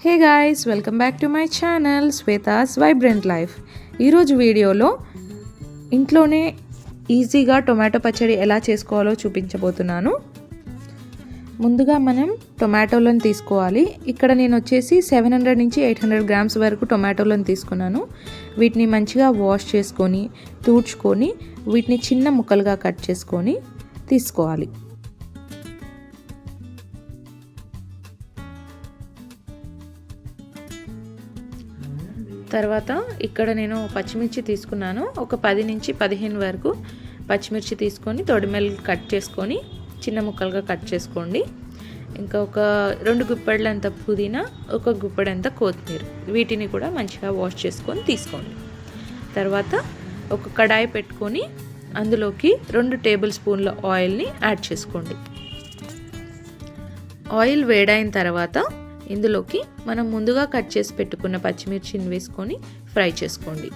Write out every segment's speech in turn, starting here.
Hey guys, welcome back to my channel Shweta's vibrant life. ఈరోజు వీడియోలో ఇంట్లోనే ఈజీగా టొమాటో పచ్చడి ఎలా చేసుకోవాలో చూపించబోతున్నాను. ముందుగా మనం టొమాటోలను తీసుకోవాలి. ఇక్కడ నేను వచ్చేసి 700 నుంచి 800 గ్రామ్స్ వరకు టొమాటోలను తీసుకున్నాను. వీటిని మంచిగా వాష్ చేసుకొని తూడ్చుకొని వీటిని చిన్న ముక్కలుగా కట్ చేసుకొని తీసుకోవాలి. తర్వాత ఇక్కడ నేను పచ్చిమిర్చి తీసుకున్నాను. ఒక 10 నుంచి 15 వరకు పచ్చిమిర్చి తీసుకొని తొడిమెలు కట్ చేసుకొని చిన్న ముక్కలుగా కట్ చేసుకోండి. ఇంకా ఒక 2 గుప్పెళ్ళంత పుదీనా, ఒక గుప్పెడంత కొత్తిమీర, వీటిని కూడా మంచిగా వాష్ చేసుకొని తీసుకోండి. తర్వాత ఒక కడాయి పెట్టుకొని అందులోకి 2 టేబుల్ స్పూన్ల ఆయిల్ని యాడ్ చేసుకోండి. ఆయిల్ వేడైన తర్వాత ఇందులోకి మనం ముందుగా కట్ చేసి పెట్టుకున్న పచ్చిమిర్చిని వేసుకొని ఫ్రై చేసుకోండి.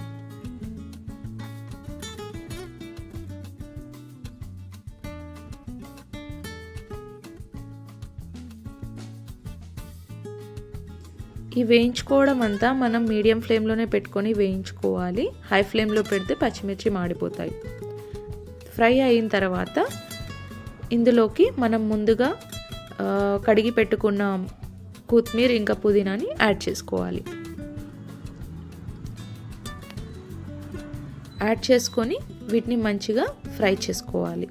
ఈ వేయించుకోవడం అంతా మనం మీడియం ఫ్లేమ్లోనే పెట్టుకొని వేయించుకోవాలి. హై ఫ్లేమ్లో పెడితే పచ్చిమిర్చి మాడిపోతాయి. ఫ్రై అయిన తర్వాత ఇందులోకి మనం ముందుగా కడిగి పెట్టుకున్న కొత్తిమీర ఇంకా పుదీనాని యాడ్ చేసుకోవాలి. యాడ్ చేసుకొని వీటిని మంచిగా ఫ్రై చేసుకోవాలి.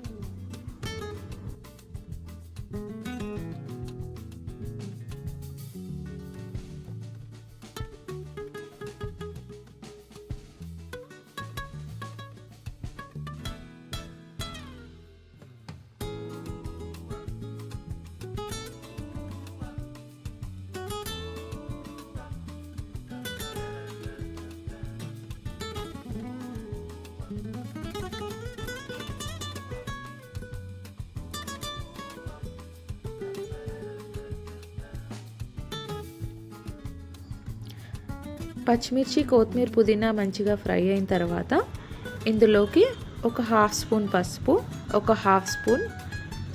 పచ్చిమిర్చి, కొత్తిమీర, పుదీనా మంచిగా ఫ్రై అయిన తర్వాత ఇందులోకి ఒక 1/2 స్పూన్ పసుపు, ఒక 1/2 స్పూన్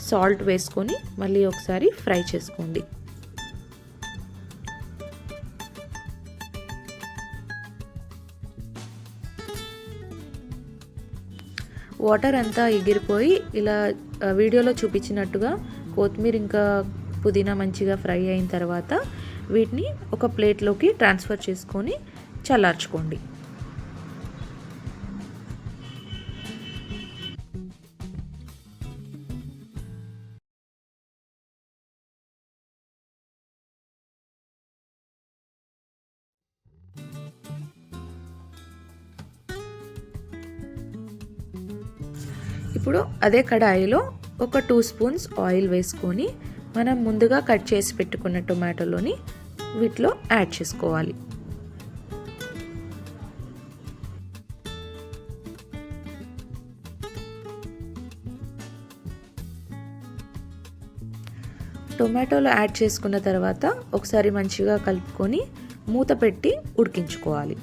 సాల్ట్ వేసుకొని మళ్ళీ ఒకసారి ఫ్రై చేసుకోండి. వాటర్ అంతా ఎగిరిపోయి ఇలా వీడియోలో చూపించినట్టుగా కొత్తిమీర ఇంకా పుదీనా మంచిగా ఫ్రై అయిన తర్వాత వీటిని ఒక ప్లేట్లోకి ట్రాన్స్ఫర్ చేసుకొని చల్లార్చుకోండి. ఇప్పుడు అదే కడాయిలో ఒక 2 స్పూన్స్ ఆయిల్ వేసుకొని మనం ముందుగా కట్ చేసి పెట్టుకున్న టొమాటోలోని వీటిలో యాడ్ చేసుకోవాలి. టొమాటోలు యాడ్ చేసుకున్న తర్వాత ఒకసారి మంచిగా కలుపుకొని మూత పెట్టి ఉడికించుకోవాలి.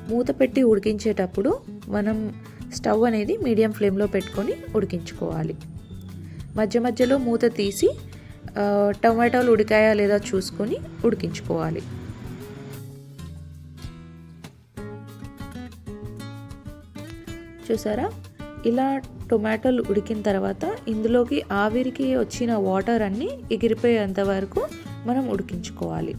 మూత పెట్టి ఉడికించేటప్పుడు మనం స్టవ్ అనేది మీడియం ఫ్లేమ్లో పెట్టుకొని ఉడికించుకోవాలి. మధ్య మధ్యలో మూత తీసి టమాటాలు ఉడికాయా లేదా చూసుకొని ఉడికించుకోవాలి. చూసారా, ఇలా టొమాటోలు ఉడికిన తర్వాత ఇందులోకి ఆవిరికి వచ్చిన వాటర్ అన్నీ ఎగిరిపోయేంత వరకు మనం ఉడికించుకోవాలి.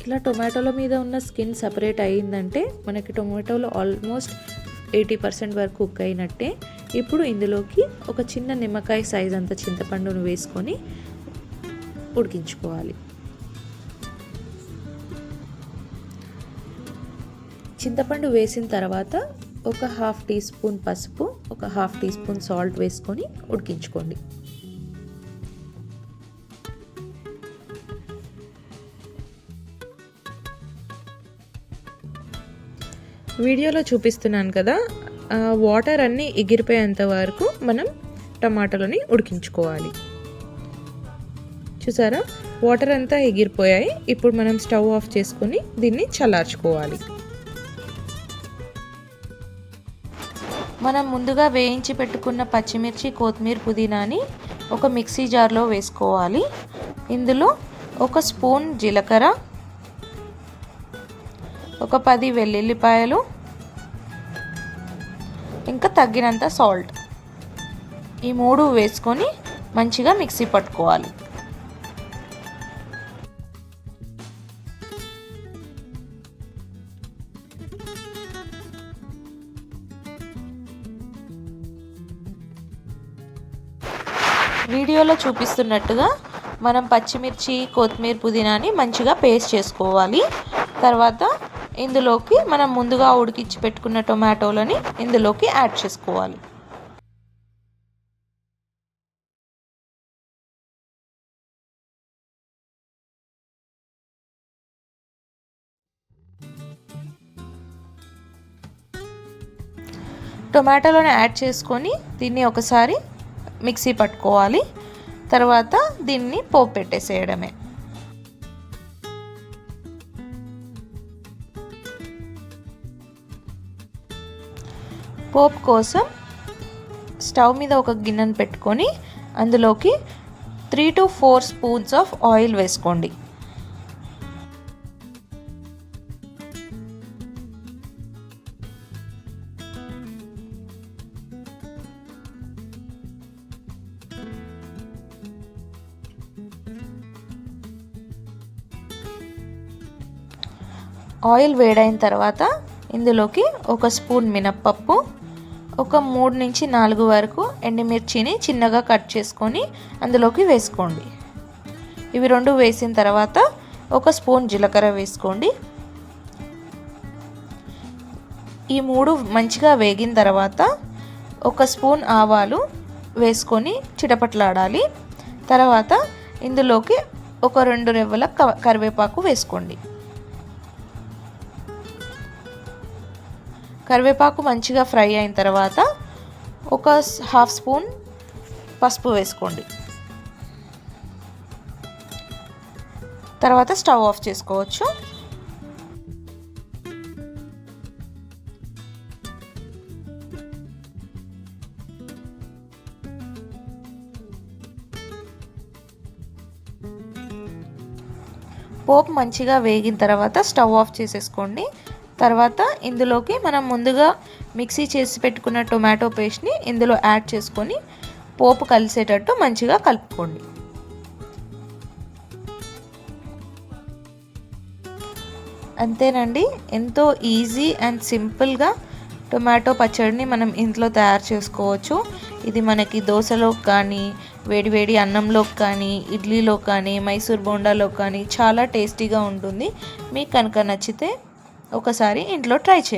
ఇలా టొమాటోల మీద ఉన్న స్కిన్ సపరేట్ అయ్యిందంటే మనకి టొమాటోలు ఆల్మోస్ట్ 80% వరకు కుక్ అయినట్టే. ఇప్పుడు ఇందులోకి ఒక చిన్న నిమ్మకాయ సైజ్ అంత చింతపండును వేసుకొని ఉడికించుకోవాలి. చింతపండు వేసిన తర్వాత ఒక 1/2 టీ స్పూన్ పసుపు, ఒక 1/2 టీ స్పూన్ సాల్ట్ వేసుకొని ఉడికించుకోండి. వీడియోలో చూపిస్తున్నాను కదా, వాటర్ అన్నీ ఎగిరిపోయేంత వరకు మనం టమాటాలని ఉడికించుకోవాలి. చూసారా, వాటర్ అంతా ఎగిరిపోయాయి. ఇప్పుడు మనం స్టవ్ ఆఫ్ చేసుకొని దీన్ని చల్లార్చుకోవాలి. మనం ముందుగా వేయించి పెట్టుకున్న పచ్చిమిర్చి, కొత్తిమీర, పుదీనాని ఒక మిక్సీ జార్లో వేసుకోవాలి. ఇందులో 1 స్పూన్ జీలకర్ర, ఒక 10 వెల్లుల్లిపాయలు, ఇంకా తగినంత సాల్ట్, ఈ 3 వేసుకొని మంచిగా మిక్సీ పట్టుకోవాలి. వీడియోలో చూపిస్తున్నట్టుగా మనం పచ్చిమిర్చి, కొత్తిమీర, పుదీనాని మంచిగా పేస్ట్ చేసుకోవాలి. తర్వాత ఇందులోకి మనం ముందుగా ఉడికించి పెట్టుకున్న టొమాటోలని ఇందులోకి యాడ్ చేసుకోవాలి. టొమాటోలను యాడ్ చేసుకొని దీన్ని ఒకసారి మిక్సీ పట్టుకోవాలి. తర్వాత దీన్ని పోపు పెట్టేసేయడమే. పోపు కోసం స్టవ్ మీద ఒక గిన్నెను పెట్టుకొని అందులోకి 3 to 4 స్పూన్స్ ఆఫ్ ఆయిల్ వేసుకోండి. ఆయిల్ వేడైన తర్వాత ఇందులోకి 1 స్పూన్ మినప్పప్పు, ఒక 3 నుంచి 4 వరకు ఎండుమిర్చిని చిన్నగా కట్ చేసుకొని అందులోకి వేసుకోండి. ఇవి 2 వేసిన తర్వాత 1 స్పూన్ జీలకర్ర వేసుకోండి. ఈ 3 మంచిగా వేగిన తర్వాత 1 స్పూన్ ఆవాలు వేసుకొని చిటపట్లాడాలి. తర్వాత ఇందులోకి ఒక 2 రెవ్వల కరివేపాకు వేసుకోండి. కరివేపాకు మంచిగా ఫ్రై అయిన తర్వాత ఒక 1/2 స్పూన్ పసుపు వేసుకోండి. తర్వాత స్టవ్ ఆఫ్ చేసుకోవచ్చు. పోపు మంచిగా వేగిన తర్వాత స్టవ్ ఆఫ్ చేసేసుకోండి. తర్వాత ఇందులోకి మనం ముందుగా మిక్సీ చేసి పెట్టుకున్న టొమాటో పేస్ట్ని ఇందులో యాడ్ చేసుకొని పోపు కలిసేటట్టు మంచిగా కలుపుకోండి. అంతేనండి, ఎంతో ఈజీ అండ్ సింపుల్గా టొమాటో పచ్చడిని మనం ఇంట్లో తయారు చేసుకోవచ్చు. ఇది మనకి దోశలోకి కానీ, వేడివేడి అన్నంలోకి కానీ, ఇడ్లీలో కానీ, మైసూర్ బోండాలో కానీ చాలా టేస్టీగా ఉంటుంది. మీకు కనుక నచ్చితే ఒకసారి ఇంట్లో ట్రై చేయండి.